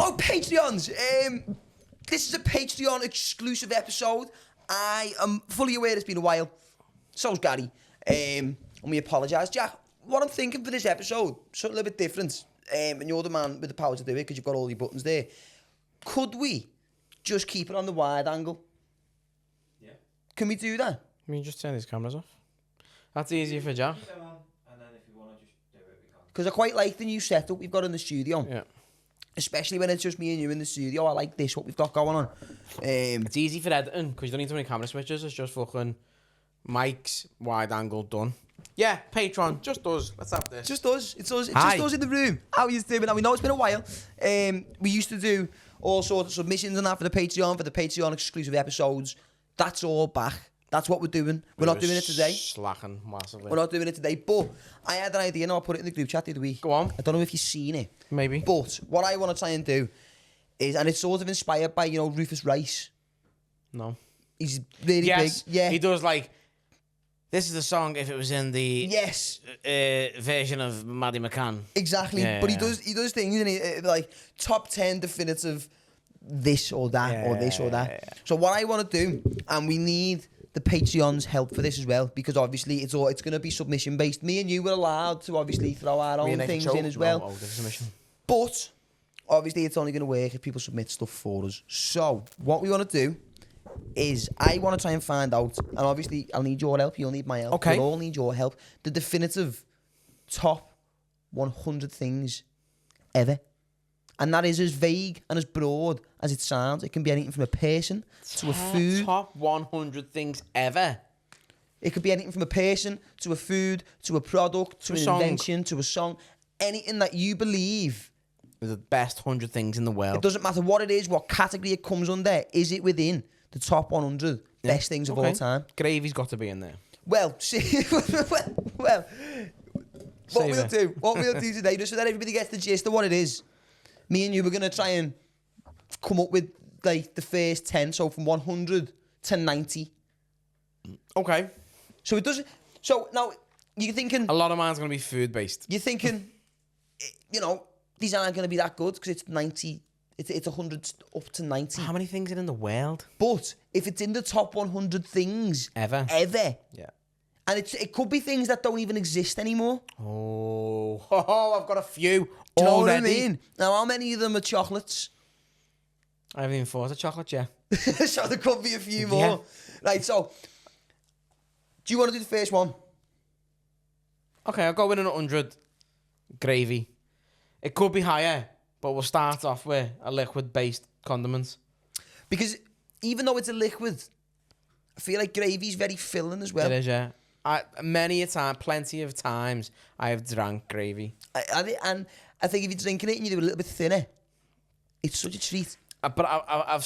Oh, Patreons. This is a Patreon exclusive episode. I am fully aware it's been a while. So's Gary. And we apologise. Jack, what I'm thinking for this episode, something a little bit different. And you're the man with the power to do it because you've got all your buttons there. Could we just keep it on the wide angle? Yeah. Can we do that? I mean, just turn these cameras off. That's easier for Jack. Keep them on, and then if you want to just do it, we can. Because I quite like the new setup we've got in the studio. Yeah. Especially when it's just me and you in the studio. I like this, what we've got going on. It's easy for editing because you don't need too many camera switches. It's just fucking mics, wide angle, done. Yeah, Patreon, just us. Let's have this. Just us. It's us. It's Hi. just us in the room. How you doing? Now we know it's been a while. We used to do all sorts of submissions and that for the Patreon exclusive episodes. That's all back. That's what we're doing. We're not doing it today. Slacking massively. We're not doing it today. But I had an idea and I'll put it in the group chat the other week. Go on. I don't know if you've seen it. Maybe. But what I want to try and do is, and it's sort of inspired by, you know, Rufus Rice. No. He's really Yes. big. Yeah. He does like. This is the song if it was in the Yes. version of Maddie McCann. Exactly. Yeah, But yeah. he does things and he like top 10 definitive this or that or this or that. Yeah. So what I want to do, and we need the Patreon's help for this as well, because obviously it's going to be submission based. Me and you were allowed to obviously throw our own things in as well. No, different submission. But obviously it's only going to work if people submit stuff for us. So what we want to do is I want to try and find out, and obviously I'll need your help, you'll need my help. Okay. We'll all need your help. The definitive top 100 things ever. And that is as vague and as broad as it sounds. It can be anything from a person to a food. Top 100 things ever. It could be anything from a person to a food to a product to a an song. invention to a song. Anything that you believe. The best 100 things in the world. It doesn't matter what it is, what category it comes under. Is it within the top 100 best things of all time? Gravy's got to be in there. Well, see, well, what we'll do today, just so that everybody gets the gist of what it is. Me and you were gonna try and come up with like the first 10, so from 100 to 90. Okay. So it doesn't. So now you're thinking. A lot of mine's going to be food based. You're thinking, you know, these aren't gonna be that good because it's 90. It's 100 up to 90. How many things are in the world? But if it's in the top 100 things Ever. yeah, and it could be things that don't even exist anymore. Oh, I've got a few. Do you know already. what I mean? Now, how many of them are chocolates? I haven't even thought of chocolate yet. So there could be a few more. Yeah. Right, so, do you want to do the first one? Okay, I'll go with an 100. Gravy. It could be higher, but we'll start off with a liquid-based condiments. Because even though it's a liquid, I feel like gravy's very filling as well. It is, yeah. Plenty of times, I have drank gravy. And I think if you're drinking it and you do it a little bit thinner, it's such a treat. But I've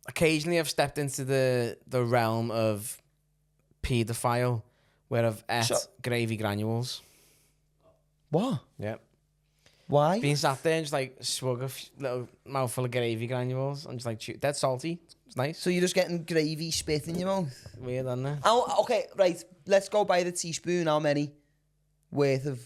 occasionally stepped into the realm of paedophile, where I've ate gravy granules. What? Yep. Why? Being sat there and just like swig a little mouthful of gravy granules and just like chew. That's salty. It's nice. So you're just getting gravy spit in your mouth? Weird, isn't it? Oh, okay, right. Let's go by the teaspoon. How many worth of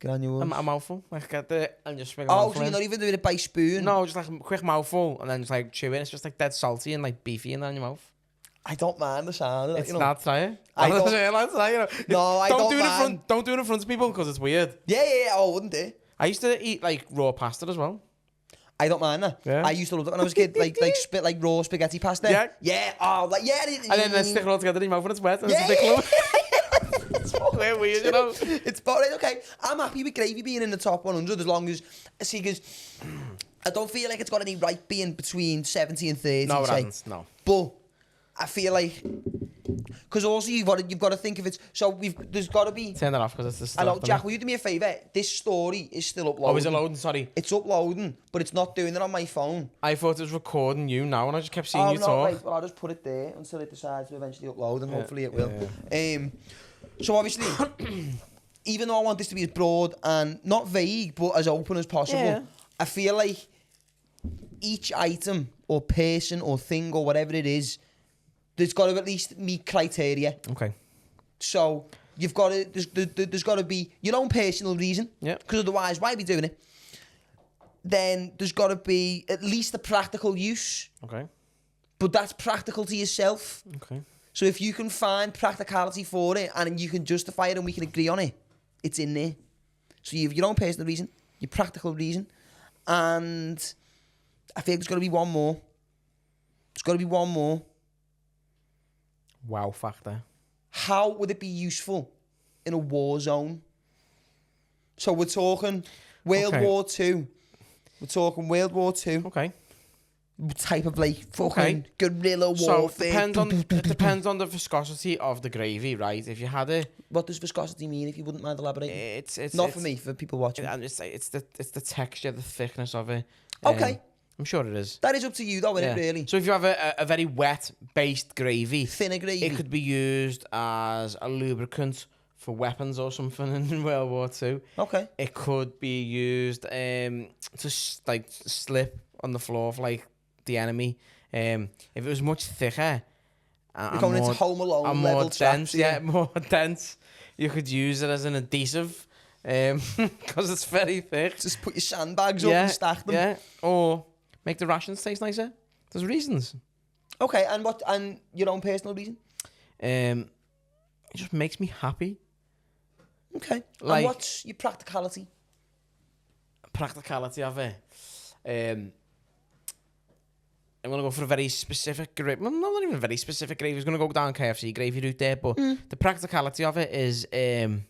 granules? A mouthful. Like get the and just swig a Oh, mouthful so you're in. not even doing it by spoon? No, just like a quick mouthful and then just like chew it. It's just like dead salty and like beefy in your mouth. I don't mind the sound of it. It's you know. not try it. I don't- Try, you know. No, I don't do it in mind. front. Don't do it in front of people because it's weird. Yeah. Oh, wouldn't it? I used to eat like raw pasta as well. I don't mind that. Yeah. I used to love it when I was a kid. like spit like raw spaghetti pasta. Yeah. Yeah. Oh, like yeah. And then stick it all together in your mouth when it's wet and Yeah, it's a big yeah. lump. It's fucking weird, you know. It's about right. Okay, I'm happy with gravy being in the top 100 as long as because I don't feel like it's got any right being between 70 and 30. No, it say. hasn't. No. But I feel like because also you've got to think of it. So there's got to be. Turn that off because it's just. I know, Jack. Will you do me a favour? This story is still uploading. Oh, is it loading? Sorry. It's uploading, but it's not doing it on my phone. I thought it was recording you now, and I just kept seeing you no, talk. right. Well, I'll just put it there until it decides to eventually upload, and hopefully it will. So obviously, even though I want this to be as broad and not vague, but as open as possible, Yeah. I feel like each item or person or thing or whatever it is, there's got to at least meet criteria. Okay. So you've got to, there's got to be your own personal reason. Yeah. Because otherwise, why are we doing it? then there's got to be at least a practical use. Okay. But that's practical to yourself. Okay. So if you can find practicality for it and you can justify it and we can agree on it, it's in there. So you have your own personal reason, your practical reason, and I think there's got to be one more. There's got to be one more. Wow factor. How would it be useful in a war zone? So we're talking World Okay. War Two. We're talking World War Two Okay. type of like fucking guerrilla So warfare. it depends on the viscosity of the gravy, right? If you had it, What does viscosity mean? If you wouldn't mind elaborating. it's Not it's, for me, for people watching. And it's the texture, the thickness of it. Okay. I'm sure it is. That is up to you, though, isn't it? Really. So if you have a very wet based gravy, Thinner gravy. it could be used as a lubricant for weapons or something in World War Two. Okay. It could be used to like slip on the floor of like the enemy. If it was much thicker, You're going into Home Alone and level more dense, traps, yeah, more dense. You could use it as an adhesive because it's very thick. Just put your sandbags up and stack them. Yeah, or make the rations taste nicer. There's reasons. Okay, and your own personal reason? It just makes me happy. Okay. Like- And what's your practicality? Practicality of it. I'm going to go for a very specific gravy. Well, not even a very specific gravy. I was going to go down KFC gravy route there, but the practicality of it is, I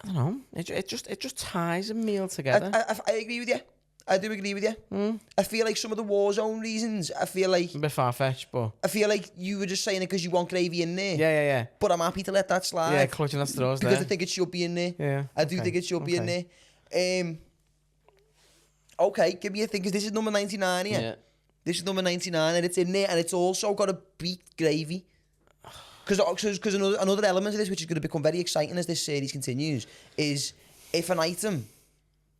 don't know, it just ties a meal together. I agree with you. I do agree with you. I feel like some of the war zone reasons, I feel like A bit far-fetched, but... you were just saying it because you want gravy in there. Yeah. But I'm happy to let that slide. Yeah, clutching at straws because there. I think it should be in there. Yeah. I do think it should be in there. Okay, give me a thing, because this is number 99 here. Yeah. This is number 99, and it's in there, and it's also got a beat gravy. Because another element of this, which is going to become very exciting as this series continues, is if an item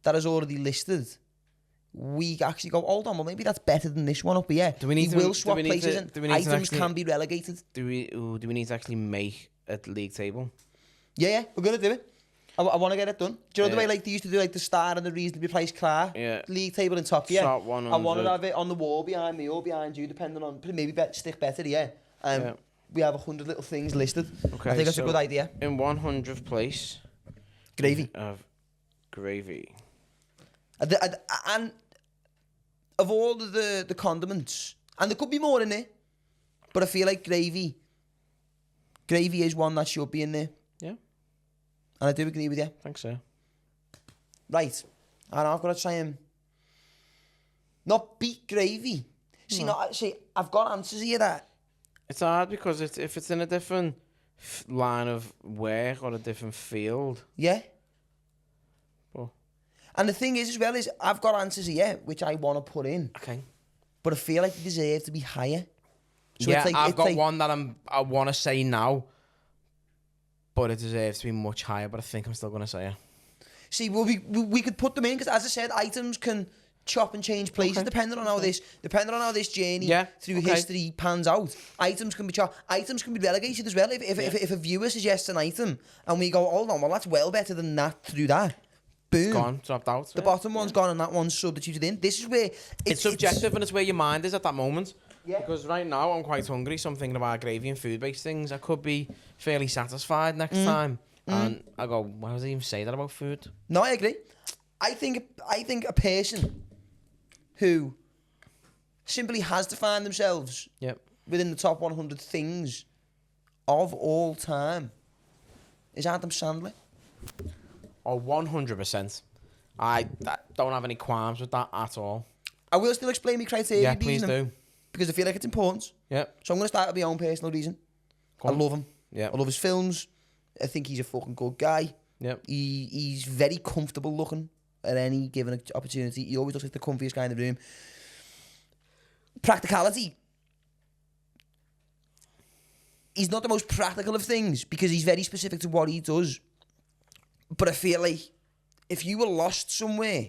that is already listed, we actually go, hold on, well, maybe that's better than this one up here. Do we need we to- will do swap we need places, to- and do we need to items actually- can be relegated. Do we need to actually make a league table? Yeah, we're going to do it. I want to get it done. Do you know the Yeah. way like they used to do like the star and the reasonably priced car Yeah. league table in top? Yeah, Top I 100. want to have it on the wall behind me or behind you, depending on maybe stick better. Yeah, Yeah. we have 100 little things listed. Okay, I think that's a so good idea. In 100th place... Gravy. Of gravy. And of all of the condiments, and there could be more in there, but I feel like gravy is one that should be in there. Yeah, And I do agree with you. I think so. Right. And I've got to try and not beat gravy. See, I've got answers here that... It's hard because if it's in a different line of work or a different field. Yeah. Well, And the thing is, as well, is I've got answers here, which I want to put in, okay. but I feel like they deserve to be higher. So Yeah, it's like, I've it's got like, one that I want to say now, but it deserves to be much higher, but I think I'm still going to say it. See, well, we could put them in, because as I said, items can chop and change places depending on how this journey through history pans out. Items can be chopped. Items can be relegated as well. If a viewer suggests an item and we go, hold on, well, that's well better than that through that. Boom. Gone, dropped out. The bottom one's gone and that one's substituted in. This is where... It's subjective and it's where your mind is at that moment. Yeah. Because right now I'm quite hungry, so I'm thinking about gravy and food-based things. I could be fairly satisfied next time. And I go, why does he even say that about food? No, I agree. I think a person who simply has to find themselves Yep. within the top 100 things of all time is Adam Sandler. Oh, 100%. I don't have any qualms with that at all. I will still explain my criteria. Yeah, please do. Because I feel like it's important. Yep. So I'm going to start with my own personal reason. Go I on. love him. Yep. I love his films. I think he's a fucking good guy. Yep. He's very comfortable looking at any given opportunity. He always looks like the comfiest guy in the room. Practicality. He's not the most practical of things because he's very specific to what he does. But I feel like if you were lost somewhere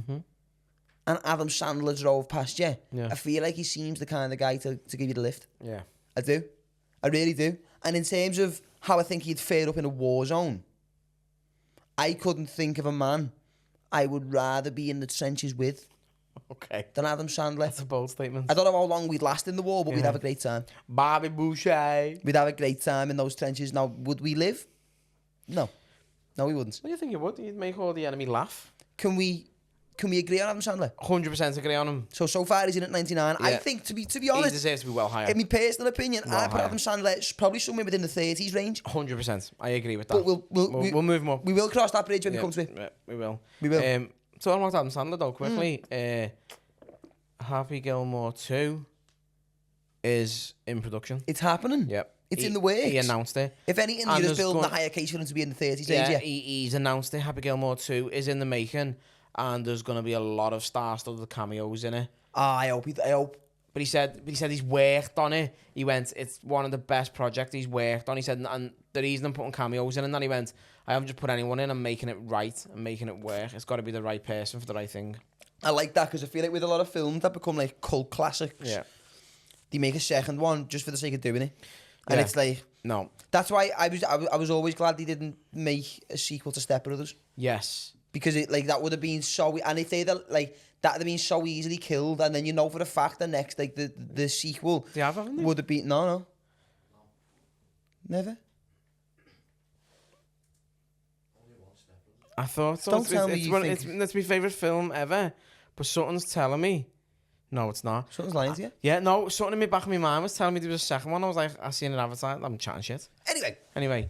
and Adam Sandler drove past you, Yeah. I feel like he seems the kind of guy to give you the lift. Yeah. I do. I really do. And in terms of how I think he'd fare up in a war zone, I couldn't think of a man I would rather be in the trenches with Okay. than Adam Sandler. That's a bold statement. I don't know how long we'd last in the war, but we'd Yeah. have a great time. Bobby Boucher. We'd have a great time in those trenches. Now, would we live? No. No, we wouldn't. What do you think you would? You'd make all the enemy laugh. Can we agree on Adam Sandler? 100% agree on him. So far he's in at 99. I Yeah. think, to be He honest, deserves to be well higher. in my personal opinion, Well I put higher. Adam Sandler probably somewhere within the 30s range. 100%. I agree with that. But we'll move him up. We will cross that bridge when Yeah, we come to it. yeah, we will. We will. Talking about Adam Sandler though, quickly. Happy Gilmore 2 is in production. It's happening. Yep. It's in the works. He announced it. If anything, And you're just there's building a going- higher case for him to be in the 30s Yeah, range, yeah. he's announced it. Happy Gilmore 2 is in the making, and there's going to be a lot of star-studded cameos in it. I hope. But he said he's worked on it. He went, it's one of the best projects he's worked on. He said, and the reason I'm putting cameos in, and then he went, I haven't just put anyone in. I'm making it right. I'm making it work. It's got to be the right person for the right thing. I like that because I feel like with a lot of films that become like cult classics, Yeah. they make a second one just for the sake of doing it. And Yeah. it's like, No. that's why I was always glad they didn't make a sequel to Step Brothers. Yes. Because it like that would have been so, and if they'd like that would have been so easily killed, and then you know for a fact the next like the sequel Do you have, haven't they? would have been no, never. I thought so. Don't It's- tell me it's you one- think- it's my favourite film ever. But something's telling me. No, it's not. Something's lying to you. Yeah, no, something in the back of my mind was telling me there was a second one. I was like, I seen it advertised. I'm chatting shit. Anyway,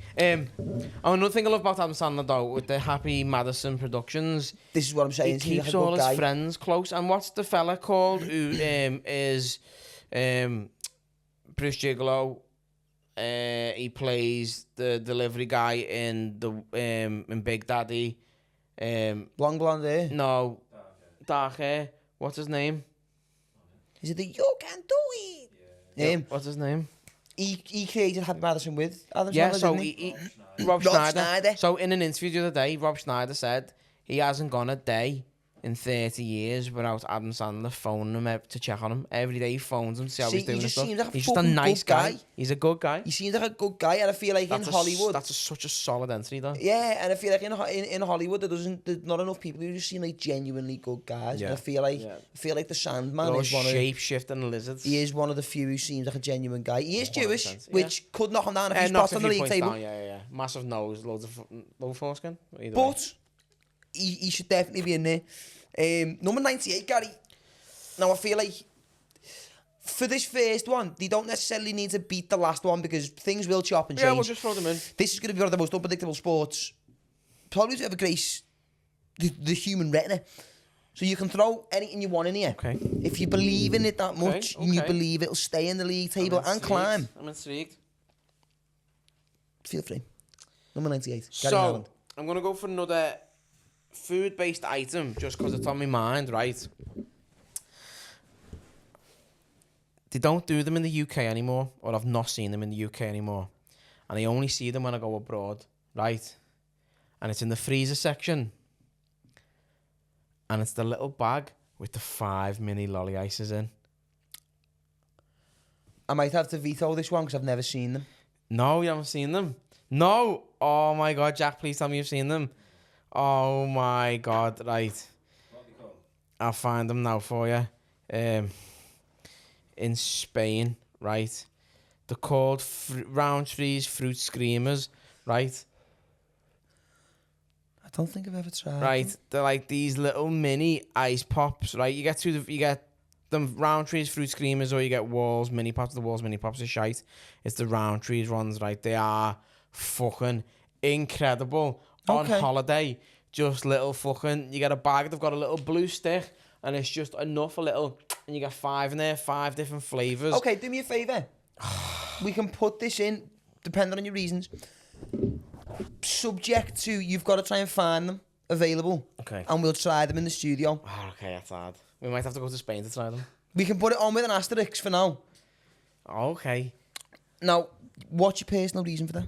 Another thing I love about Adam Sandler though, with the Happy Madison Productions, this is what I'm saying. he He's like keeps a all good his guy. friends close. And what's the fella called who is Bruce Gigolo? He plays the delivery guy in the in Big Daddy. Long blonde hair. No, dark hair. What's his name? Is it the You Can Do It? What's his name? He created Happy Madison with Adam Yeah, Sandler, so didn't he? Rob Rob Schneider. Schneider. So in an interview the other day, Rob Schneider said he hasn't gone a day in 30 years without Adam Sandler phoning him to check on him. Every day he phones him to see how See, he's doing he and just stuff. seems like a He's just a fucking nice good guy. He's a good guy. He seems like a good guy, and I feel like in Hollywood, That's such a solid entry, though. yeah, and I feel like in Hollywood there's not enough people who just seem like genuinely good guys. Yeah. And I feel like the Sandman They're all is one of shape-shifting lizards. he is one of the few who seems like a genuine guy. He is 100%, Jewish, yeah. which could knock him down if he's knocks spot a on the few league points table. down, yeah. Massive nose, loads of low foreskin. Either way. But he should definitely be in there. Number 98, Gary. Now I feel like for this first one, they don't necessarily need to beat the last one because things will chop and change. Yeah, we'll just throw them in. This is going to be one of the most unpredictable sports. Probably to ever grace the human retina. So you can throw anything you want in here. Okay. If you believe in it that much, and you okay. believe it'll stay in the league table and climb, I'm intrigued. feel free. Number 98. Gary So, Haaland. I'm going to go for another food-based item just because it's on my mind, right? They don't do them in the UK anymore, or I've not seen them in the UK anymore. And I only see them when I go abroad, right? And it's in the freezer section. And it's the little bag with the 5 mini lolly ices in. I might have to veto this one because I've never seen them. No, you haven't seen them? No! Oh my God, Jack, please tell me you've seen them. Oh my God, right. What they call? I'll find them now for you. In Spain, right? They're called Roundtree's Fruit Screamers, right? I don't think I've ever tried. Right, they're like these little mini ice pops, right? You get them Roundtree's Fruit Screamers, or you get Walls mini pops. The Walls mini pops are shite. It's the Roundtree's ones, right? They are fucking incredible. Okay. On holiday, just little fucking. You get a bag. They've got a little blue stick, and it's just enough a little, and you get 5 in there, 5 different flavors. Okay, do me a favour. We can put this in, depending on your reasons. Subject to you've got to try and find them available. Okay. And we'll try them in the studio. Oh, okay, that's hard. We might have to go to Spain to try them. We can put it on with an asterisk for now. Okay. Now, what's your personal reason for that?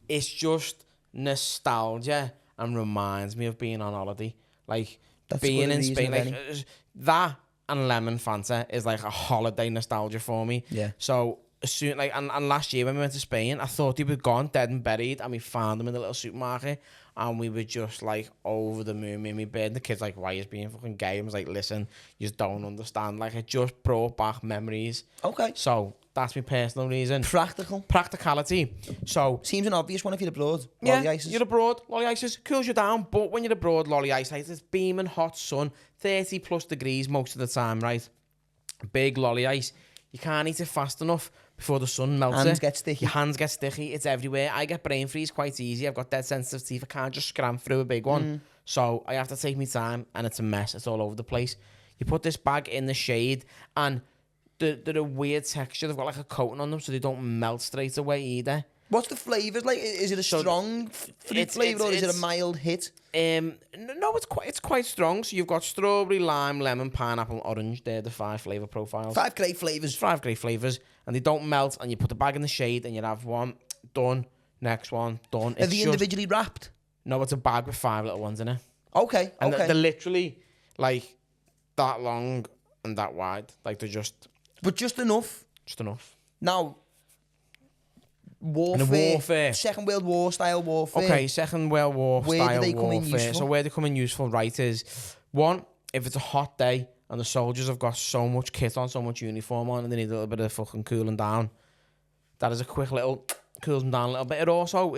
It's just nostalgia and reminds me of being on holiday. Like, That's being good in reason Spain. of Like, any. that and lemon Fanta is like a holiday nostalgia for me. Yeah. So, as soon, like, and last year when we went to Spain, I thought they were gone, dead and buried, and we found them in the little supermarket. and we were just like over the moon. Me and my bed, and the kids like, why is being fucking gay? I was like, listen, you just don't understand. Like, it just brought back memories. Okay. So that's my personal reason. Practicality. So seems an obvious one if you're abroad. yeah, Lolly ices. you're abroad, lolly ices cools you down. But when you're abroad, lolly ice, it's beaming hot sun, 30 plus degrees most of the time, right? Big lolly ice. You can't eat it fast enough before the sun melts Hands it. get sticky. Your hands get sticky. It's everywhere. I get brain freeze quite easy. I've got dead sensitive teeth. I can't just scram through a big one. So I have to take my time, and it's a mess. It's all over the place. You put this bag in the shade, and they're a weird texture. They've got like a coating on them, so they don't melt straight away either. What's the flavours like? Is it a strong fruit flavour or is it a mild hit? No, it's quite strong. So you've got strawberry, lime, lemon, pineapple, orange. They're the 5 flavour profiles. 5 great flavours. 5 great flavours, and they don't melt. And you put the bag in the shade, and you have one done, next one done. Are they individually wrapped? No, it's a bag with 5 little ones in it. Okay. And okay. they're literally like that long and that wide. Like they're just But enough. Just enough. Now. Warfare. Second World War style warfare. Okay, Second World War where style do they come in warfare. useful? So where they come in useful, right, is one, if it's a hot day and the soldiers have got so much kit on, so much uniform on, and they need a little bit of fucking cooling down. That is a quick little cools them down a little bit.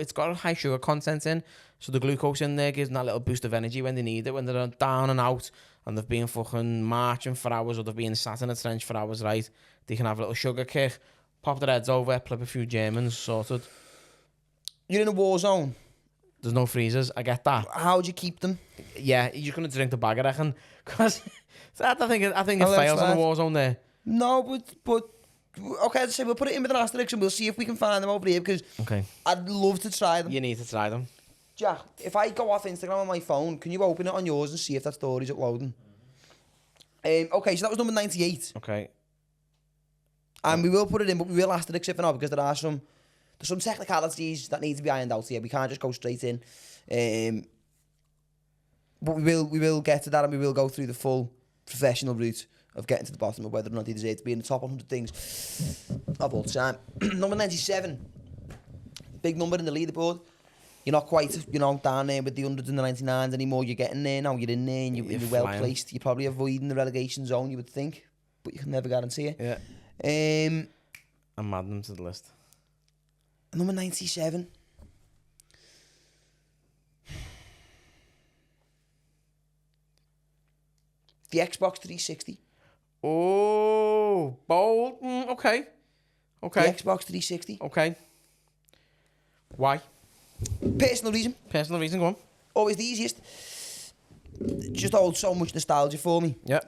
It's got a high sugar content in, so the glucose in there gives them that little boost of energy when they need it, when they're down and out and they've been fucking marching for hours or they've been sat in a trench for hours, right? They can have a little sugar kick. Pop their heads over, plip a few Germans, sorted. You're in a war zone. There's no freezers, I get that. How do you keep them? Yeah, you're going to drink the bag, I reckon. Because I think it Oh, fails in the war zone there. No, but okay, so we'll put it in with an asterisk and we'll see if we can find them over here because Okay. I'd love to try them. You need to try them. Jack, if I go off Instagram on my phone, can you open it on yours and see if that story's uploading? Okay, so that was number 98. Okay. And we will put it in, but we will asterisk it for now because there's some technicalities that need to be ironed out here. We can't just go straight in. But we will get to that, and we will go through the full professional route of getting to the bottom of whether or not he deserves to be in the top 100 things of all time. Number 97. Big number in the leaderboard. You're not quite, down there with the 100s and the 99s anymore. You're getting there now. You're in there and you're well placed. You're probably avoiding the relegation zone, you would think. But you can never guarantee it. Yeah. I'm adding them to the list. Number 97. The Xbox 360. Oh, bold. Okay. The Xbox 360. Okay. Why? Personal reason. Personal reason, go on. Always the easiest. Just holds so much nostalgia for me. Yeah.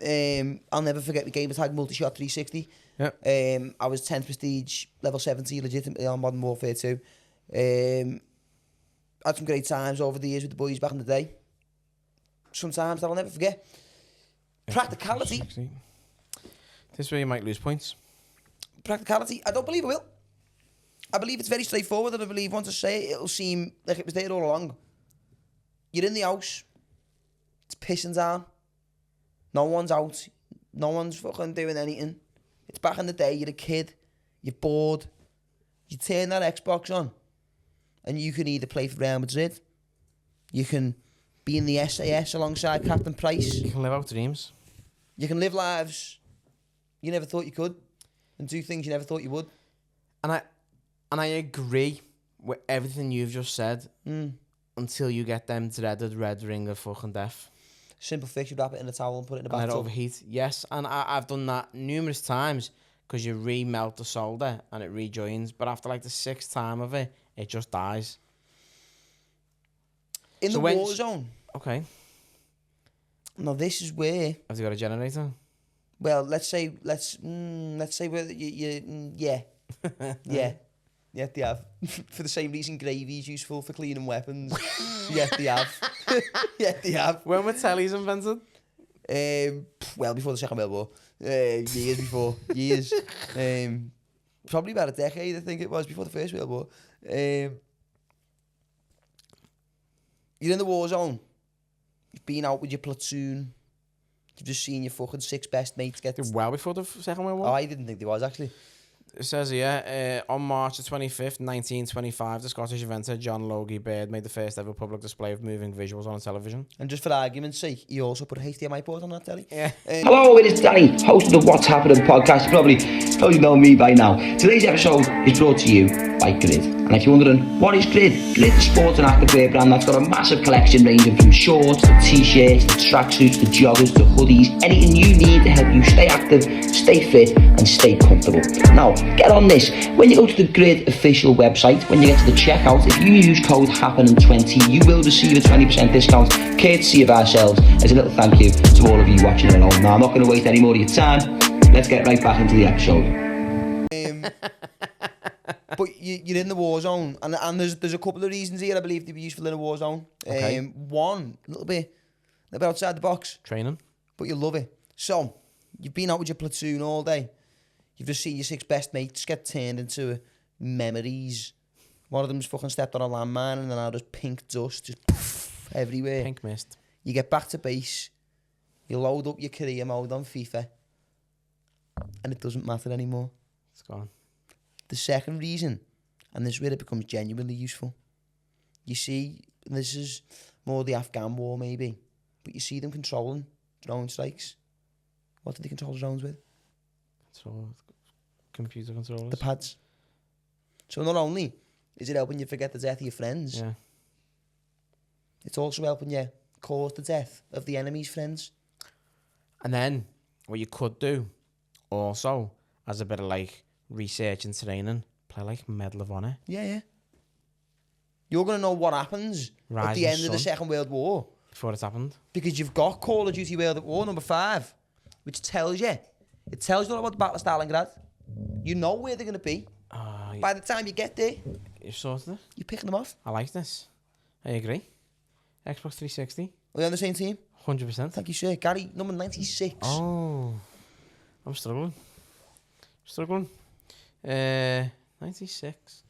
I'll never forget the gamer tag multi-shot 360. Yeah. I was 10th prestige, level 70 legitimately on Modern Warfare 2. Had some great times over the years with the boys back in the day. Sometimes that I'll never forget. Practicality. This is where you might lose points. Practicality. I don't believe it will. I believe it's very straightforward, and I believe once I say it, it'll seem like it was there all along. You're in the house. It's pissing down. No one's out. No one's fucking doing anything. It's back in the day. You're a kid. You're bored. You turn that Xbox on, and you can either play for Real Madrid. You can be in the SAS alongside Captain Price. You can live out dreams. You can live lives you never thought you could, and do things you never thought you would. And I agree with everything you've just said. Until you get them dreaded red ring of fucking death. Simple fix, you wrap it in a towel and put it in a And it bathtub. overheat. Yes, and I've done that numerous times because you remelt the solder and it rejoins. But after like the 6th time of it, it just dies. In the war zone. Okay. Now this is where. Have you got a generator? Well, let's say where yeah. Yeah, they have. For the same reason gravy is useful for cleaning weapons. Yeah, they have. Yeah, they have. When were tellies invented? Well, before the Second World War. Years before. Years. Probably about a decade, I think it was, before the First World War. You're in the war zone. You've been out with your platoon. You've just seen your fucking 6 best mates get... Well before the Second World War? Oh, I didn't think there was, actually. It says here, on March the 25th, 1925, the Scottish inventor John Logie Baird made the first ever public display of moving visuals on television. And just for argument's sake, he also put a HDMI port on that telly. Yeah. Hello, it is Danny, host of the What's Happening podcast. You probably know me by now. Today's episode is brought to you by Grid. And if you're wondering, what is Grid? Grid is a sports and activewear brand that's got a massive collection ranging from shorts to t-shirts, to tracksuits, to joggers, to hoodies, anything you need to help you stay active, stay fit and stay comfortable. Now, get on this. When you go to the Grid official website, when you get to the checkout, if you use code HAPPENING20, you will receive a 20% discount courtesy of ourselves as a little thank you to all of you watching at home. Now, I'm not going to waste any more of your time. Let's get right back into the episode. But you're in the war zone, and there's a couple of reasons here I believe to be useful in a war zone. Okay. One, a little bit outside the box, Training. but you love it. So, you've been out with your platoon all day. You've just seen your 6 best mates get turned into memories. One of them's fucking stepped on a landmine and then now there's pink dust just poof, everywhere. Pink mist. You get back to base, you load up your career mode on FIFA, and it doesn't matter anymore. It's gone. The second reason, and this is where it becomes genuinely useful, you see, and this is more the Afghan war maybe, but you see them controlling drone strikes. What do they control drones with? So, computer controllers. The pads. So not only is it helping you forget the death of your friends, Yeah. it's also helping you cause the death of the enemy's friends. And then, what you could do, also, as a bit of like research and training, play like Medal of Honor. Yeah. You're going to know what happens at Rising the end of the Sun. Second World War. Before it's happened. Because you've got Call of Duty World at War number 5, which tells you all about the Battle of Stalingrad. You know where they're going to be. By the time you get there, You've sorted it. you're picking them off. I like this. I agree. Xbox 360. Are we on the same team? 100%. Thank you, sir. Gary, number 96. Oh. I'm struggling. 96.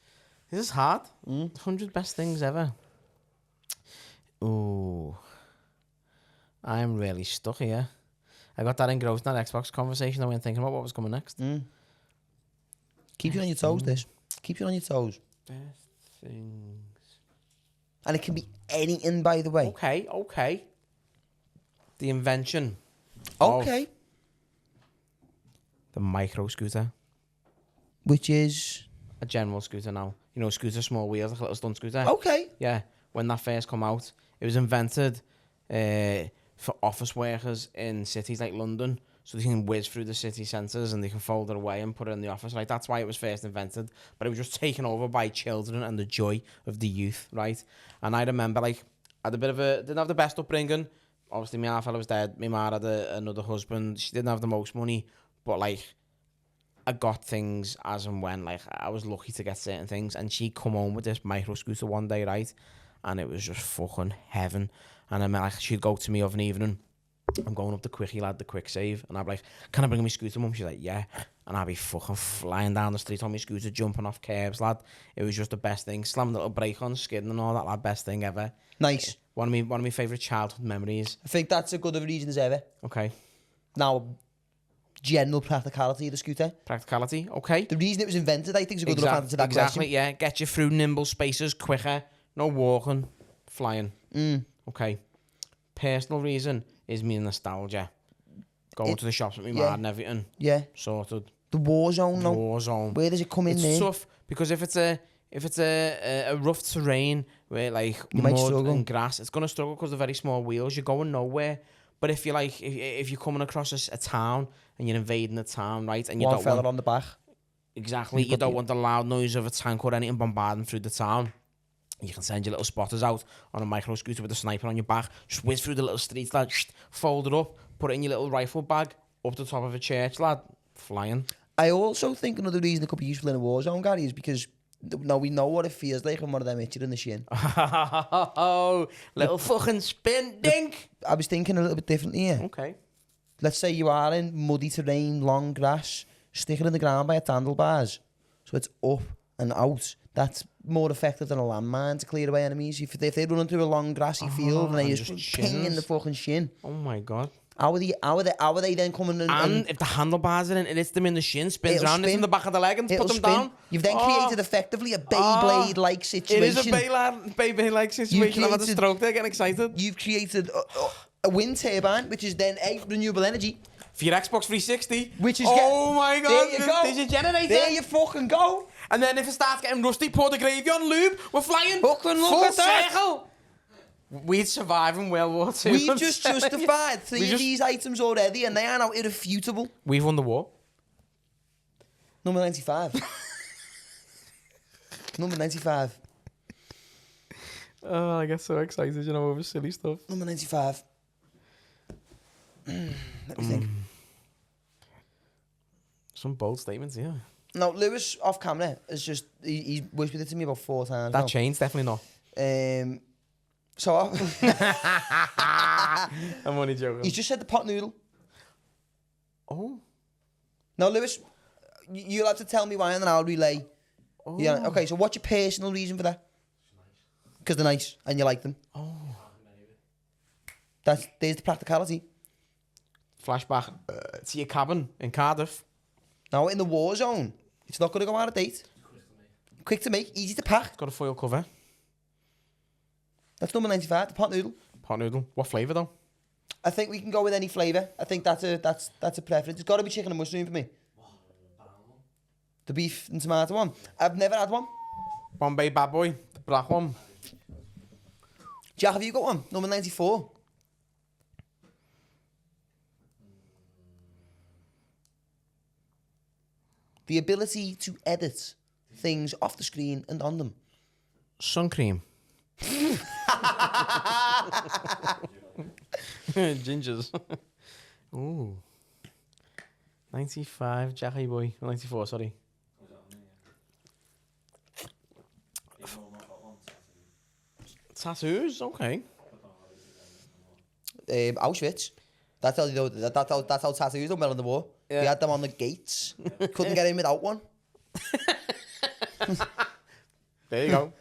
This is hard. 100 best things ever. Ooh. I'm really stuck here. I got that engrossed in that Xbox conversation. I went thinking about what was coming next. Keep you on your toes, this. Keep you on your toes. Best things. And it can be anything, by the way. Okay. The invention. Okay. Of the micro scooter. Which is... A general scooter now. You know, scooter, small wheels, like a little stunt scooter. Okay. Yeah. When that first come out, it was invented for office workers in cities like London, so they can whiz through the city centres and they can fold it away and put it in the office. Like, that's why it was first invented. But it was just taken over by children and the joy of the youth, right? And I remember, like, I had didn't have the best upbringing. Obviously, my half fella was dead. My ma had another husband. She didn't have the most money, but, like, I got things as and when. Like, I was lucky to get certain things. And she come home with this micro scooter one day, right? And it was just fucking heaven. And I mean, like, she'd go to me of an evening. I'm going up the quickie, lad, the quick save. And I'd be like, can I bring my scooter, mum? She's like, yeah. And I'd be fucking flying down the street on my scooter, jumping off curbs, lad. It was just the best thing. Slammed a little brake on, skidding and all that, lad. Best thing ever. Nice. One of my favourite childhood memories. I think that's as good of a reason as ever. Okay. Now, general practicality of the scooter. Practicality, okay. The reason it was invented, I think, is a good enough answer to that Exactly, question. yeah. Get you through nimble spaces quicker. No walking, flying. Okay. Personal reason is me nostalgia. Going to the shops with me yeah. mad and everything. Yeah. Sorted. The war zone, though. War zone. Where does it come in It's there? tough because if it's a rough terrain where like You might mud struggle. and grass, it's gonna struggle because of very small wheels. You're going nowhere. But if you like, if you're coming across a town and you're invading the town, right, and you One don't fella want on the back. exactly, you don't want the loud noise of a tank or anything bombarding through the town. You can send your little spotters out on a micro scooter with a sniper on your back, just whiz through the little streets, lad, fold it up, put it in your little rifle bag, up the top of a church, lad, flying. I also think another reason it could be useful in a war zone, Gary, is because now we know what it feels like when one of them hits you in the shin. Oh, little fucking spin, dink. I was thinking a little bit differently here. Okay. Let's say you are in muddy terrain, long grass, stick it in the ground by its handlebars, so it's up and out. That's more effective than a landmine to clear away enemies. If they run into a long grassy field and they just ping in the fucking shin. Oh my god. How are they then coming in? And if the handlebars are in, it hits them in the shin, spins It'll around, hits spin. them in the back of the leg and It'll put them spin. down. You've then created effectively a Beyblade-like situation. It is a Beyblade-like situation. I've had a stroke there, getting excited. You've created a wind turbine, which is then renewable energy. For your Xbox 360. Which is oh my god, there you go. There's your generator. There you fucking go. And then if it starts getting rusty, pour the gravy on lube. We're flying. Fucking look Full at that. circle. We'd survive in World War II. We've just justified three of these items already, and they are now irrefutable. We've won the war. Number 95. Number 95. Oh, I get so excited, you know, over silly stuff. Number 95. Let me think. Some bold statements, yeah. No, Lewis off camera is just he's whispered it to me about 4 times. That now. changed, definitely not. So I'm only joking. he's just said the pot noodle. Oh. Now, Lewis, you'll have to tell me why, and then I'll relay. Oh. Yeah. Okay. So, what's your personal reason for that? Because they're nice and you like them. Oh. There's the practicality. Flashback to your cabin in Cardiff. Now, in the Warzone, it's not going to go out of date. Quick to make, easy to pack. It's got a foil cover. That's number 95, the pot noodle. Pot noodle. What flavour though? I think we can go with any flavour. I think that's a preference. It's got to be chicken and mushroom for me. The beef and tomato one. I've never had one. Bombay Bad Boy, the black one. Jack, have you got one? Number 94. The ability to edit things off the screen and on them. Sun cream. Gingers. Ooh. 95, Jackie boy. 94, sorry. Tattoos, okay. Auschwitz. That's how tattoos don't melt in the war. Yeah. They had them on the gates. Couldn't get in without one. There you go.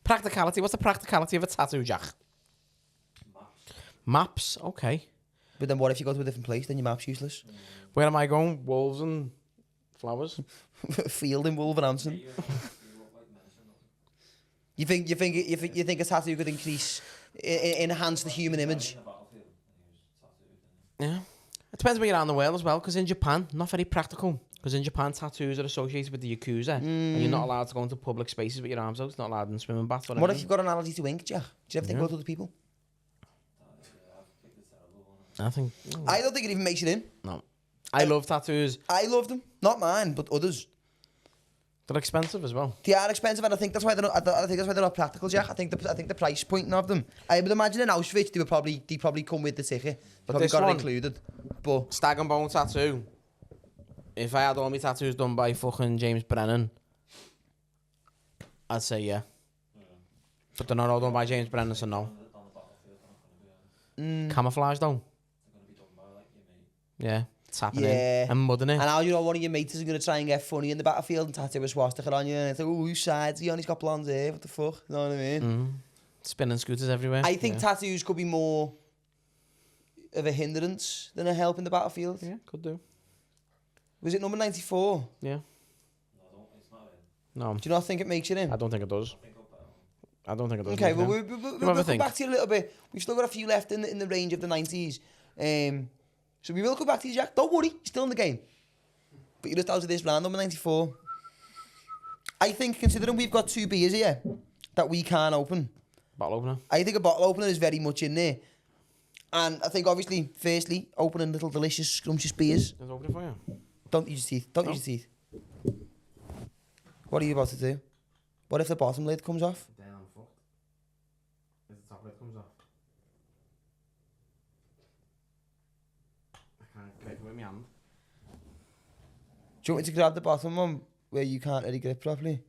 Practicality. What's the practicality of a tattoo, Jack? Maps, okay. But then what if you go to a different place? Then your map's useless. Where am I going? Wolves and flowers. Field in Wolverhampton. You think a tattoo could enhance the human image? Yeah. It depends where you're around the world as well, because in Japan, not very practical. Because in Japan, tattoos are associated with the Yakuza, and you're not allowed to go into public spaces with your arms out. It's not allowed in swimming baths. What if you've got an allergy to ink, Jack? Do you ever think about other people? I think... I don't think it even makes it in. No. I love tattoos. I love them. Not mine, but others. They're expensive as well. They are expensive, and I think that's why they're not. I think that's why they're not practical, Jack. I think the price point of them. I would imagine in Auschwitz they probably come with the ticket. But Probably this got it one- included. But Stag and bone tattoo. If I had all my tattoos done by fucking James Brennan, I'd say yeah. But they're not all done by James Brennan, so no. Camouflage though. Yeah. It's happening. Yeah. And mudding it. and now you know one of your mates is going to try and get funny in the battlefield and tattoo a swastika on you, and it's like, oh, whose side's he on? He's got blonde hair. What the fuck? You know what I mean? Spinning scooters everywhere. I think yeah. tattoos could be more of a hindrance than a help in the battlefield. Yeah, could do. Was it number 94? Yeah. No. Do you not think it makes it in? I don't think it does. I don't think it does. Okay, well, Nathan. we'll have a come think. back to you a little bit. We've still got a few left in the range of the 90s. So we will come back to you, Jack. Don't worry, you're still in the game. But you're just out of this round, number 94. I think, considering we've got 2 beers here that we can't open, Bottle opener. I think a bottle opener is very much in there. And I think, obviously, firstly, opening little delicious, scrumptious beers. Let's open it for you. Don't use your teeth. Don't use your teeth. What are you about to do? What if the bottom lid comes off? Then I'm fucked. If the top lid comes off. I can't grip it with my hand. Do you want me to grab the bottom one where you can't really grip properly?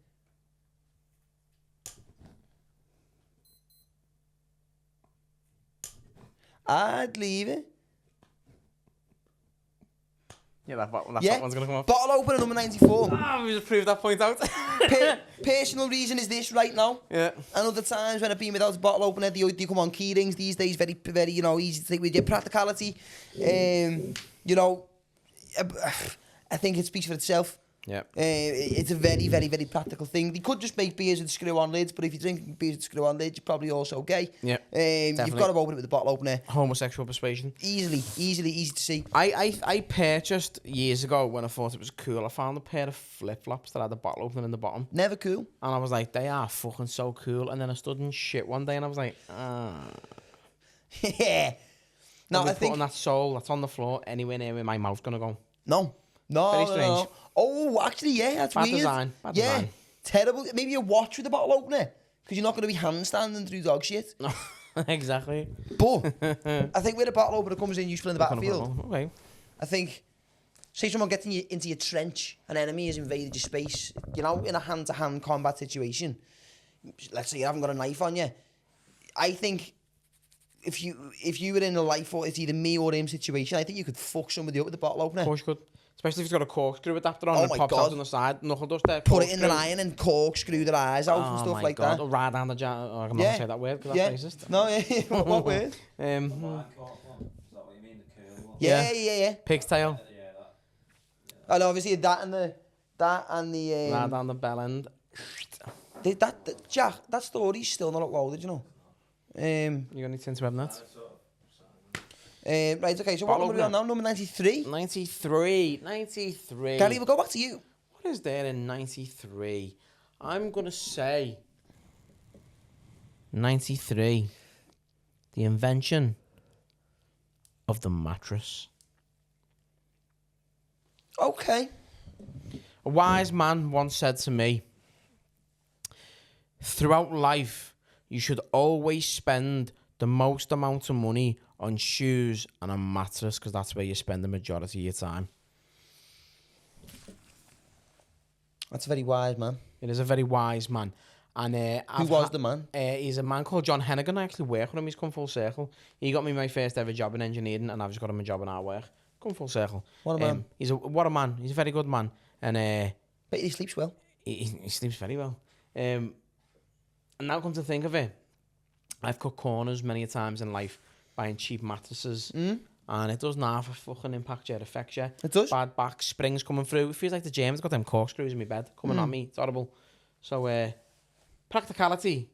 I'd leave it. Yeah, that Yeah. one's going to come off. Bottle opener number 94. Ah, we just proved that point out. Personal reason is this right now. Yeah. And other times when I've been without a bottle opener, they come on key rings these days. Very, very, easy to take with your practicality. You know, I think it speaks for itself. Yeah. It's a very, very, very practical thing. They could just make beers with screw-on lids, but if you're drinking beers with screw-on lids, you're probably also gay. Yeah, you've got to open it with a bottle opener. Homosexual persuasion. Easy to see. I purchased years ago when I thought it was cool. I found a pair of flip-flops that had a bottle opener in the bottom. Never cool. And I was like, they are fucking so cool. And then I stood in shit one day and I was like, Yeah. No, I think... putting that soul that's on the floor anywhere near where my mouth's going to go. No. Very strange. No. Oh, actually, yeah, that's Bad weird. design. Bad yeah, design. terrible. Maybe a watch with a bottle opener, because you're not going to be handstanding through dog shit. No, exactly. But I think where a bottle opener comes in useful in the battlefield, Okay. I think, say someone gets into your trench, an enemy has invaded your space, you know, in a hand-to-hand combat situation. Let's say you haven't got a knife on you. I think if you were in a life or it's either me or him situation, I think you could fuck somebody up with a bottle opener. Of course you could. Especially if it's got a corkscrew adapter on Oh and my it pops God. out on the side. Knuckle dust there. Put it in the corkscrew. iron and corkscrew their eyes out and Oh stuff my like God. that. Or ride down the jar. Oh, I'm not going to say that word because that's racist. No, yeah. What word? Line court one. Is that what you mean? The curly one? Yeah. Pig's tail. Yeah, that. And obviously that and the Ride down the bell end. Jack, that story's still not uploaded, you know. You're going to need to interweb that. Right, okay, so what number are we on now? Number 93? 93. Gary, we'll go back to you. What is there in 93? I'm going to say 93. The invention of the mattress. Okay. A wise man once said to me, throughout life, you should always spend the most amount of money on shoes and a mattress because that's where you spend the majority of your time. That's very wise, man. It is a very wise man. And Who was the man? He's a man called John Hennigan. I actually work with him. He's come full circle. He got me my first ever job in engineering, and I've just got him a job in our work. Come full circle. What a man. What a man. He's a very good man. And Bet he sleeps well. he sleeps very well. And now come to think of it, I've cut corners many a times in life buying cheap mattresses. And it doesn't have a fucking impact yet, affects you. It does. Bad back, springs coming through. It feels like the James got them corkscrews in my bed coming at me. It's horrible. So, practicality.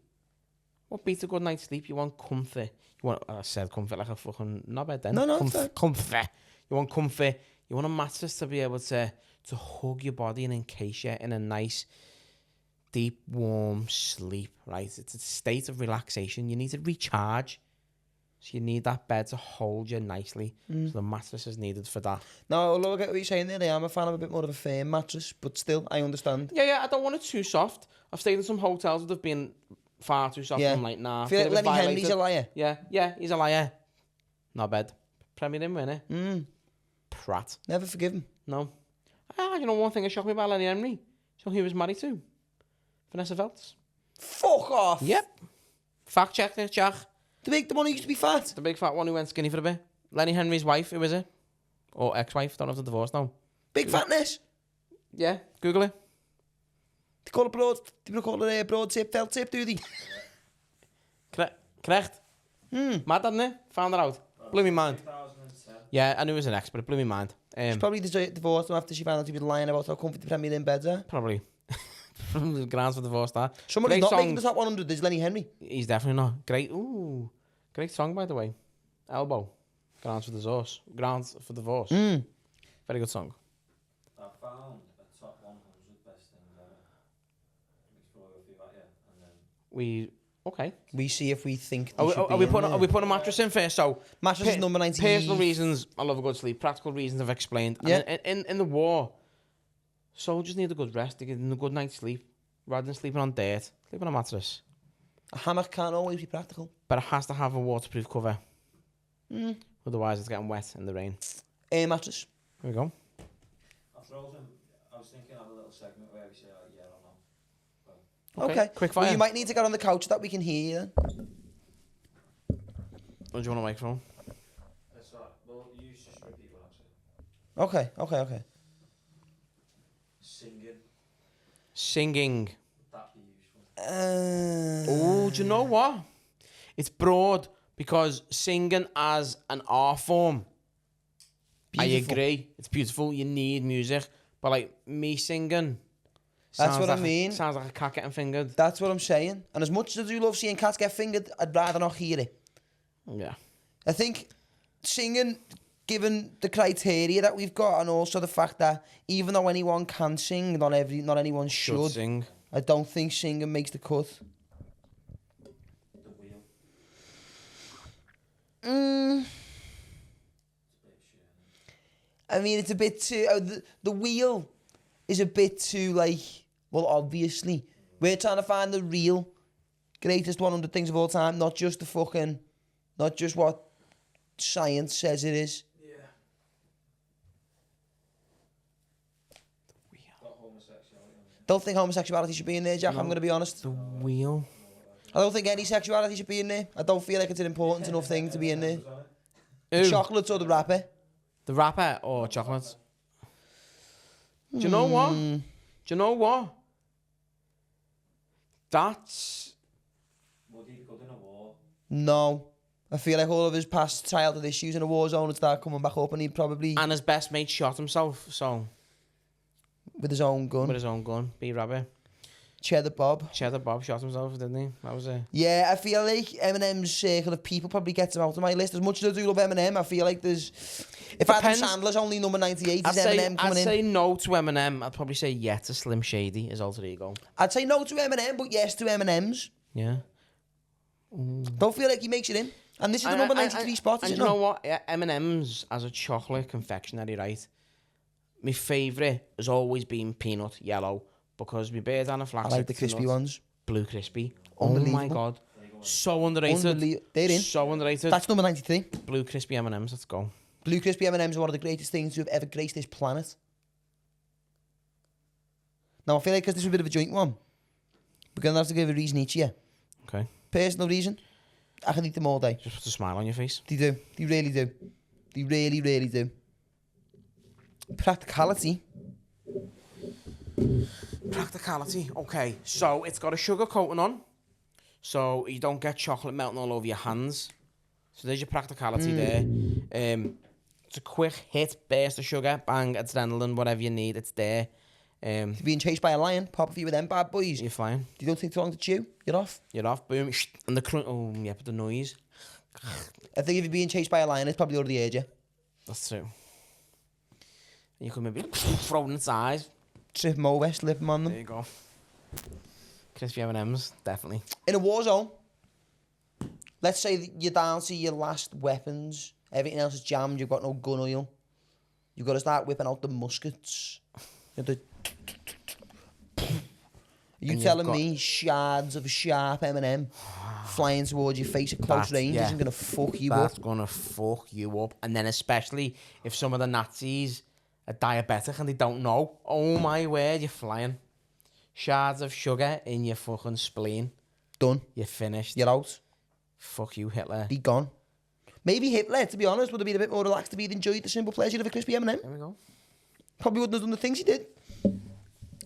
What beats a good night's sleep? You want comfort. You want, I said comfort like a fucking knobhead then. No, it's fine. Comfort. You want comfort. You want a mattress to be able to hug your body and encase you in a nice, deep, warm sleep, right? It's a state of relaxation. You need to recharge. So you need that bed to hold you nicely. So the mattress is needed for that. No, look at what you're saying there. I am a fan of a bit more of a firm mattress, but still, I understand. Yeah, I don't want it too soft. I've stayed in some hotels that have been far too soft. Yeah. I'm like, nah. I feel like bit Lenny violated. Henry's a liar. Yeah, he's a liar. Not bad. Premier Inn winner. Prat. Never forgive him. No. You know one thing that shocked me about Lenny Henry? You know who he was married to? Vanessa Feltz. Fuck off. Yep. Fact check it, Jack. The one who used to be fat. The big fat one who went skinny for a bit. Lenny Henry's wife, who is it? Or ex-wife, don't have to divorce now. Big fatness. Yeah, Google it. They call it a broad tip, felt tip, do they? Correct. Mad, didn't it? Found it out. Blew me mind. 2010. Yeah, I knew it was an ex, but it blew me mind. She's probably divorced him after she found out he was lying about how comfy the Premier Inn beds are. Probably. Grounds for divorce, that. Someone who's Great not making songs. the top 100 is Lenny Henry. He's definitely not. Great song, by the way. Elbow. Grounds for divorce. Grounds for divorce. Very good song. I found a top 100 best things ever. Mixed for a few out, yeah. And then We see if we think are we putting a mattress in first? So Mattress is number 90. Personal reasons, I love a good sleep. Practical reasons, I've explained. And Yeah. in the war, soldiers need a good rest. They get a good night's sleep rather than sleeping on dirt. Sleep on a mattress. A hammock can't always be practical. But it has to have a waterproof cover. Otherwise, it's getting wet in the rain. A mattress. There we go. I was thinking of a little segment where we say yeah or no. Okay. Quick Well, fire. you might need to get on the couch so that we can hear you then. Or do you want a microphone? That's right. Well, you just repeat what I'm saying. Okay. Singing. Singing. Would that be useful? Oh, do you know what? It's broad because singing as an art form. Beautiful. I agree. It's beautiful. You need music. But like me singing. That's what I like mean. Sounds like a cat getting fingered. That's what I'm saying. And as much as I do love seeing cats get fingered, I'd rather not hear it. Yeah. I think singing, given the criteria that we've got, and also the fact that even though anyone can sing, not anyone should. Sing. I don't think singing makes the cut. The wheel. I mean, it's a bit too... the wheel is a bit too, like... Well, obviously. We're trying to find the real greatest 100 things of all time, not just the fucking... Not just what science says it is. Yeah. Got homosexuality on it. Don't think homosexuality should be in there, Jack, I'm going to be honest. The wheel. I don't think any sexuality should be in there. I don't feel like it's an important enough thing to be in there. Ooh, Chocolates or the rapper? the rapper or chocolates? Do you know what? Do you know what? That's... Would he be good in a war? No. I feel like all of his past childhood issues in a war zone would start coming back up, and he'd probably, And his best mate shot himself, so... with his own gun. With his own gun. B-Rabbit. Cheddar Bob. Cheddar Bob shot himself, didn't he? That was it. Yeah, I feel like Eminem's circle of people probably gets him out of my list. As much as I do love Eminem, I feel like there's... If Adam Depends. Sandler's only number 98, I'd is Eminem say, coming I'd in? say no to Eminem. I'd probably say yeah to Slim Shady, his alter ego. I'd say no to Eminem, but yes to Eminem's. Yeah. Don't feel like he makes it in. And this is the number 93 spot, is And it you know not? what? Yeah, M&M's as a chocolate confectionery, right? My favourite has always been peanut yellow because my bird and a I flax. like the crispy ones. Blue crispy. Oh my Unbelievable. god. So underrated. They're in. So underrated. That's number 93. Blue crispy M&M's. Let's go. Blue crispy M&M's are one of the greatest things to have ever graced this planet. Now, I feel like because this is a bit of a joint one, we're going to have to give a reason each year. Okay. Personal reason, I can eat them all day. Just put a smile on your face. They do. They really do. They really, really do. Practicality. Practicality. Okay. So it's got a sugar coating on, so you don't get chocolate melting all over your hands. So there's your practicality there. It's a quick hit, burst of sugar, bang, adrenaline, whatever you need, it's there. You're being chased by a lion, pop a few of them bad boys. You're flying. You don't take too long to chew, you're off. You're off, boom, and the crunch. Oh, yeah, but the noise. I think if you're being chased by a lion, it's probably already heard you. That's true. You could maybe throw it in its eyes. Trip them over, slip them on There them. you go. Crispy M&M's, definitely. In a war zone, let's say that you're down to your last weapons, everything else is jammed, you've got no gun oil. You've got to start whipping out the muskets. You And telling you've got- me shards of a sharp M&M flying towards your face at close range isn't going to fuck you That's up? gonna fuck you up. And then especially if some of the Nazis are diabetic and they don't know. Oh my word, you're flying. Shards of sugar in your fucking spleen. Done. You're finished. You're out. Fuck you, Hitler. Be gone. Maybe Hitler, to be honest, would have been a bit more relaxed if he'd enjoyed the simple pleasure of a crispy M&M. There we go. Probably wouldn't have done the things he did.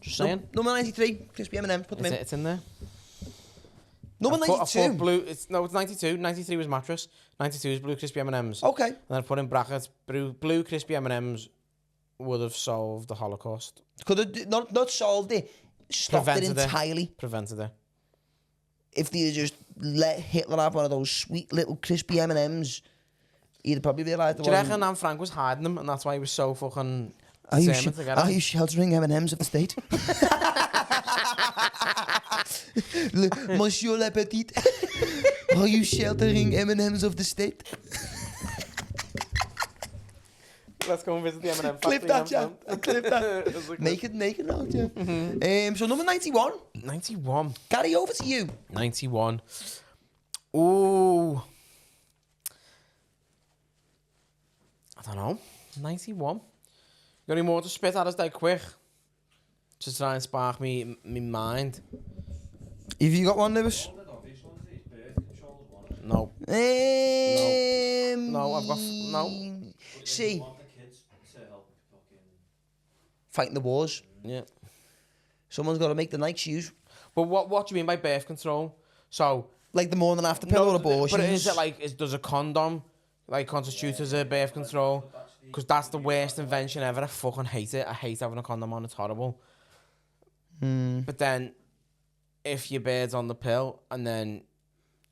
Just saying. Number 93, crispy M&M, put them in. It's in there. Number I put 92. blue. It's 92. 93 was Mattress. 92 is blue crispy M&Ms. Okay. And then I put in brackets blue crispy M&Ms would have solved the Holocaust. Could have not solved it, stopped Prevented it entirely. Prevented it. If they had just let Hitler have one of those sweet little crispy M&Ms, he'd have probably realised Do you reckon Anne Frank was hiding them and that's why he was so fucking determined to get Are them? you sheltering M&Ms of the state? Monsieur le Petit, are you sheltering M&Ms of the state? Let's go and visit the M&M Clip that, Jack. Clip that. It's like Make it now, Jack. So number 91. 91. Gary, over to you. 91. Ooh. I don't know. 91. Got any more to spit at us that quick? To try and spark me mind. Have you got one, Lewis? One of the obvious ones is birth control is one of them. No. No, I've got... No. But then See, you want the kids to help fucking... fighting the wars. Yeah. Someone's got to make the Nike shoes. But what do you mean by birth control? So Like the morning after pill or abortions. But is it like does a condom like constitute as a birth control? Because that's the worst invention ever. I fucking hate it. I hate having a condom on. It's horrible. But then, if your bird's on the pill and then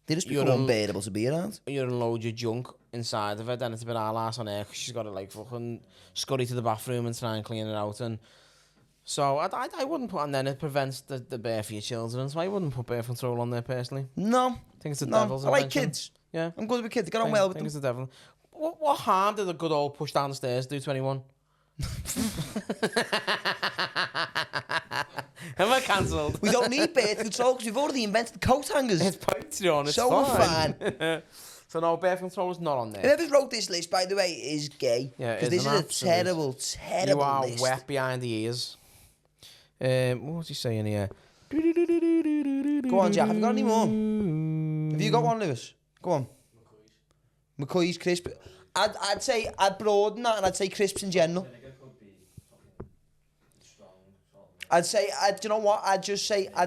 they just become unbearable to be around. You unload your junk inside of it, then it's a bit ass on her because she's got to like fucking scurry to the bathroom and try and clean it out. And so I wouldn't put, and then it prevents the birth for your children. So I wouldn't put birth control on there personally. No, I think it's the devil's invention. I like kids. Yeah, I'm good with kids. I get on well with them. I think it's the devil. What harm did the good old push down the stairs do to anyone? Am I cancelled? We don't need birth control because we've already invented coat hangers. It's Patreon. It's so fine. So no, birth control is not on there. Whoever wrote this list, by the way, is gay. Yeah, because this is a terrible, terrible You are list. wet behind the ears. What's he saying here? Go on, Jack. Have you got any more? Have you got one, Lewis? Go on. McCoy's crisp. I'd say I'd broaden that and I'd say crisps in general. I'd say you know what? I'd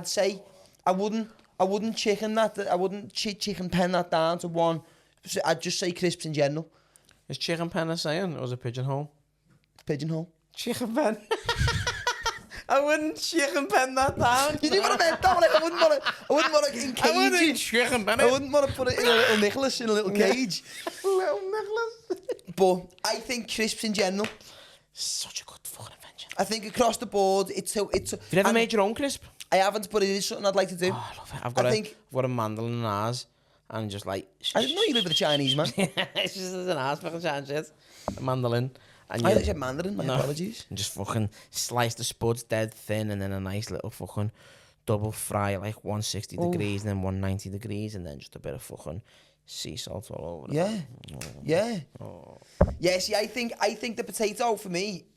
say I wouldn't chicken that. I wouldn't chicken pen that down to one. I'd just say crisps in general. Is chicken pen a saying or is it pigeonhole? Pigeonhole. Chicken pen. I wouldn't chicken pen that down. You knew what I meant, though. Like, I wouldn't want to encage I wouldn't want to put it in a little Nicholas in a little cage. Little Nicholas. But I think crisps in general. Such a good fucking invention. I think across the board, it's. Have you ever made your own crisp? I haven't, but it is something I'd like to do. Oh, I love it. I've got a mandolin and ours, and just like. I didn't know you live with a Chinese man. It's just an ass fucking Chinese shit. A mandolin. And I said Mandarin, my apologies. And just fucking slice the spuds dead thin and then a nice little fucking double fry like 160 degrees and then 190 degrees and then just a bit of fucking sea salt all over it. Yeah. Yeah, see, I think the potato, for me,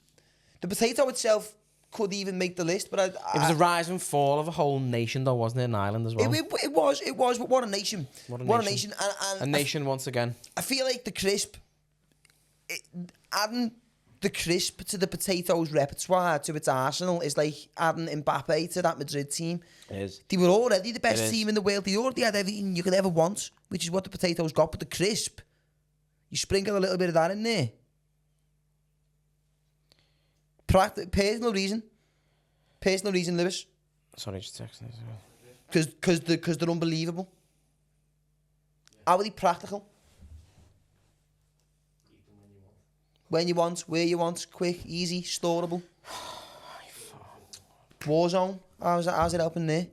the potato itself could even make the list, but it was a rise and fall of a whole nation though, wasn't it, an island as well? It was, but what a nation. What a nation. And a nation once again. I feel like the crisp, adding the crisp to the potatoes repertoire, to its arsenal, is like adding Mbappe to that Madrid team. It is. They were already the best team in the world. They already had everything you could ever want, which is what the potatoes got. But the crisp, you sprinkle a little bit of that in there. Personal reason, Lewis. Sorry, just texting. Because they're unbelievable. Hourly practical. When you want, where you want, quick, easy, storable. Warzone, how's it helping there?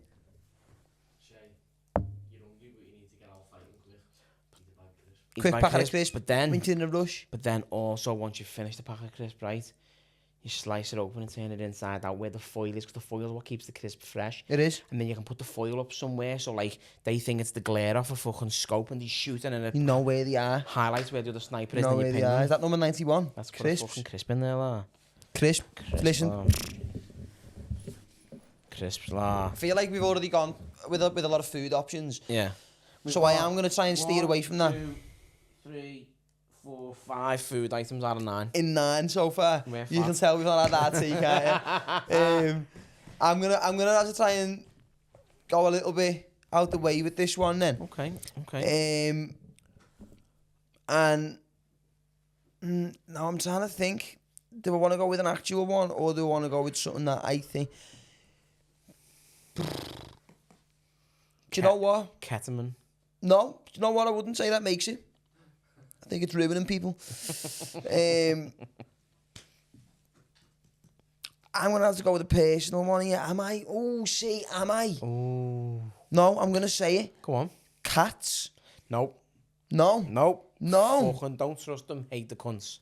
Quick packet of crisp, but then in a rush. But then also once you finish the packet of crisp, right, you slice it open and turn it inside out where the foil is, because the foil is what keeps the crisp fresh. It is. And then you can put the foil up somewhere, so like they think it's the glare off a fucking scope and they shoot and it. You know where they are. Highlights where the other sniper is. You know where they are. Is that number 91? That's crisp. Fucking crisp in there, la. Crisp. Listen. Crisps, la. I feel like we've already gone with a lot of food options. Yeah. So I am going to try and steer away from that. 2, 3, 4, 5 food items out of 9. In 9 so far. You can tell we've not had that tea, can't you? I'm gonna have to try and go a little bit out the way with this one then. Okay. And now I'm trying to think. Do I want to go with an actual one or do I want to go with something that I think? Do you know what? Ketamine. No. Do you know what? I wouldn't say that makes it. I think it's ruining people. I'm going to have to go with a personal one here. Am I? Am I? Oh. No, I'm going to say it. Go on. Cats. Nope. No. Fucking don't trust them. Hate the cunts.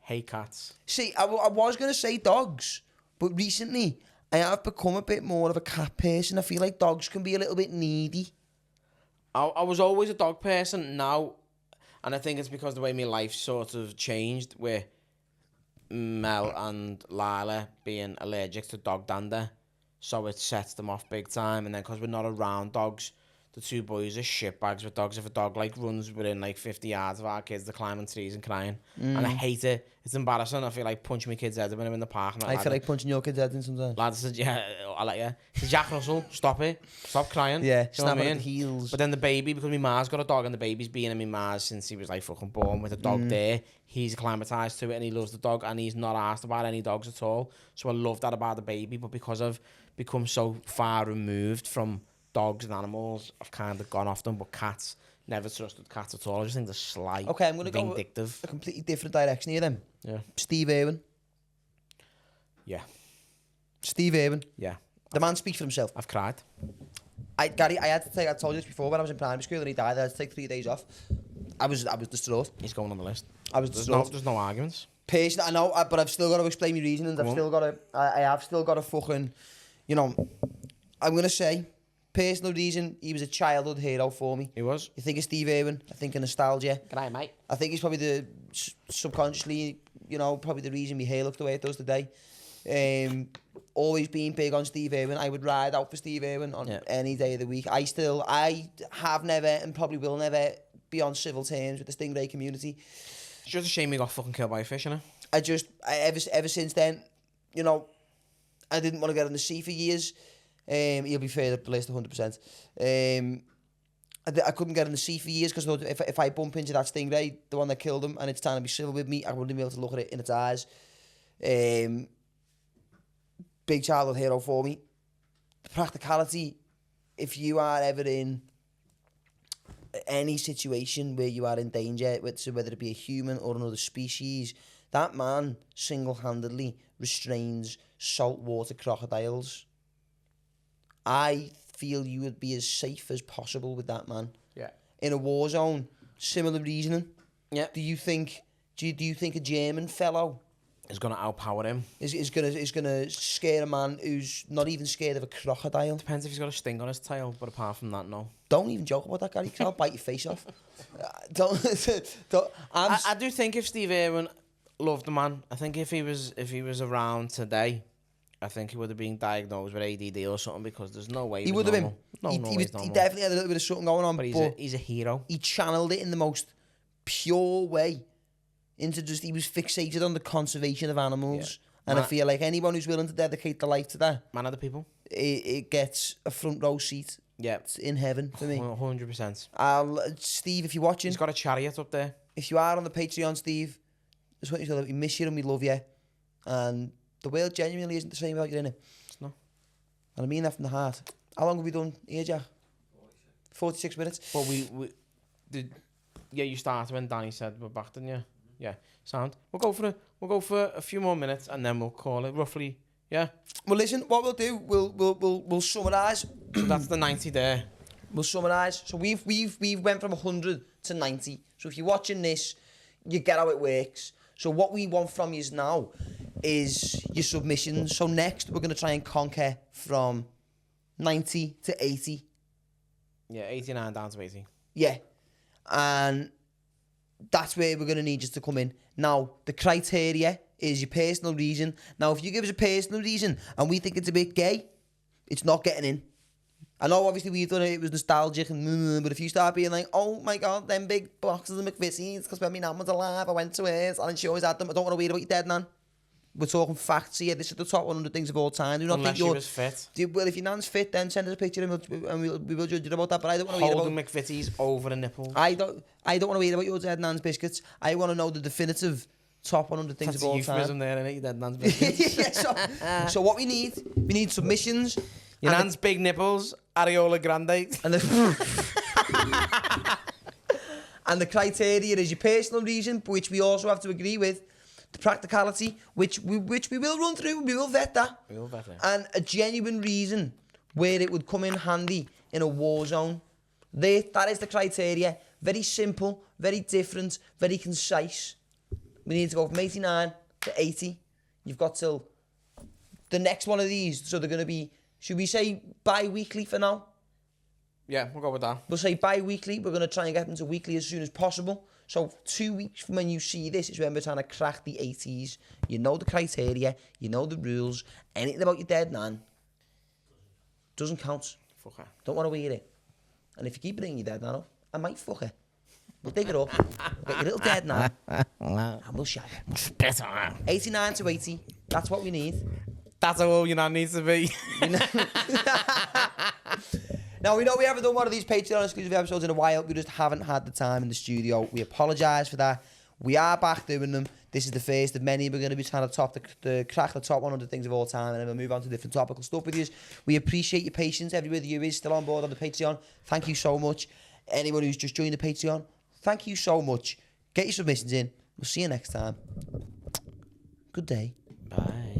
Hate cats. See, I was going to say dogs, but recently I have become a bit more of a cat person. I feel like dogs can be a little bit needy. I was always a dog person now, and I think it's because the way my life sort of changed, where Mel and Lila being allergic to dog dander, so it sets them off big time, and then because we're not around dogs, the two boys are shitbags with dogs. If a dog like runs within like 50 yards of our kids, they're climbing trees and crying. And I hate it. It's embarrassing. I feel like punching my kids' head when I'm in the park. And I feel like punching your kid's head in sometimes. Lad said, yeah, I like you. So Jack Russell, stop it. Stop crying. Yeah, you know snapping what I at mean? the heels. But then the baby, because my ma's got a dog and the baby's been in my ma's since he was like fucking born with a dog there. He's acclimatised to it and he loves the dog and he's not asked about any dogs at all. So I love that about the baby. But because I've become so far removed from dogs and animals, I've kind of gone off them. But cats, never trusted cats at all. I just think they're sly. Okay, I'm going to go vindictive. a completely different direction here then. Yeah. Steve Irwin. Yeah. Steve Irwin. Yeah. The man speaks for himself. I've cried. Gary, I told you this before, when I was in primary school and he died, I had to take 3 days off. I was distraught. He's going on the list. I was distraught. There's no arguments. Personally, I know, but I've still got to explain my reasons. I have still got to fucking, you know, I'm going to say, personal reason, he was a childhood hero for me. He was. You think of Steve Irwin, I think of nostalgia. Good night, mate. I think he's probably the, subconsciously, you know, probably the reason my hair looks the way it does today. Always been big on Steve Irwin. I would ride out for Steve Irwin on any day of the week. I have never and probably will never be on civil terms with the Stingray community. It's just a shame he got fucking killed by a fish, innit? Ever since then, you know, I didn't want to get on the sea for years. He'll be further up the list 100%. I couldn't get on the sea for years because if I bump into that Stingray, the one that killed him, and it's trying to be civil with me, I wouldn't be able to look at it in its eyes. Big childhood hero for me. The practicality, if you are ever in any situation where you are in danger, whether it be a human or another species, that man single-handedly restrains saltwater crocodiles. I feel you would be as safe as possible with that man. Yeah. In a war zone, similar reasoning. Yeah. Do you think a German fellow is going to outpower him? Is gonna scare a man who's not even scared of a crocodile? Depends if he's got a sting on his tail, but apart from that, no. Don't even joke about that, Gary, because I'll bite your face off. I do think if Steve Irwin loved the man, I think if he was around today, I think he would have been diagnosed with ADD or something, because there's no way he would have been. He definitely had a little bit of something going on, but he's a hero. He channeled it in the most pure way into he was fixated on the conservation of animals. Yeah. And I feel like anyone who's willing to dedicate their life to that, man of the people, it gets a front row seat. Yeah, in heaven for me. 100%. Steve, if you're watching, he's got a chariot up there. If you are on the Patreon, Steve, just want you to know that we miss you and we love you, and the world genuinely isn't the same without you in it. It's not. And I mean that from the heart. How long have we done here, Jack? 46 minutes. But you started when Danny said we're back, didn't you? Yeah, sound. We'll go for a few more minutes and then we'll call it roughly. Yeah. Well, listen. What we'll do, we'll summarise. So that's the 90 there. We'll summarise. So we've went from 100 to 90. So if you're watching this, you get how it works. So what we want from you now is your submissions. So next we're gonna try and conquer from 90 to 80. Yeah, 89 down to 80. Yeah, and that's where we're going to need you to come in. Now, the criteria is your personal reason. Now, if you give us a personal reason and we think it's a bit gay, it's not getting in. I know, obviously, we've done it, it was nostalgic, but if you start being like, oh my God, them big boxes of McVitie's, because when my nan was alive, I went to hers, and she always had them, I don't want to read about your dead nan. We're talking facts here. This is the top 100 things of all time. Do not Unless think she was fit. Well, if your nan's fit, then send us a picture and we will judge you about that. But I don't want to read about holding McVitie's over the nipples. I don't want to read about your dead nan's biscuits. I want to know the definitive top 100 things That's of all time. That's a euphemism there, innit? Your dead nan's biscuits. Yeah, so what we need submissions. Your nan's big nipples, areola grande. And the criteria is your personal reason, which we also have to agree with. The practicality, which we will run through, we will vet that. We will vet it. And a genuine reason where it would come in handy in a war zone. That is the criteria. Very simple, very different, very concise. We need to go from 89 to 80. You've got till the next one of these. So they're going to be, should we say bi-weekly for now? Yeah, we'll go with that. We'll say bi-weekly. We're going to try and get them to weekly as soon as possible. So 2 weeks from when you see this is when we're trying to crack the 80s. You know the criteria. You know the rules. Anything about your dead nan doesn't count. Fuck her. Don't want to hear it. And if you keep bringing your dead nan up, I might fuck her. We'll dig it up. We'll get your little dead nan. And we'll shag it. Spit on her. 89 to 80. That's what we need. That's how old your nan needs to be. Now, we know we haven't done one of these Patreon exclusive episodes in a while. We just haven't had the time in the studio. We apologise for that. We are back doing them. This is the first of many. We're going to be trying to crack the top 100 things of all time, and then we'll move on to different topical stuff with you. We appreciate your patience. Everybody who is still on board on the Patreon, thank you so much. Anyone who's just joined the Patreon, thank you so much. Get your submissions in. We'll see you next time. Good day. Bye.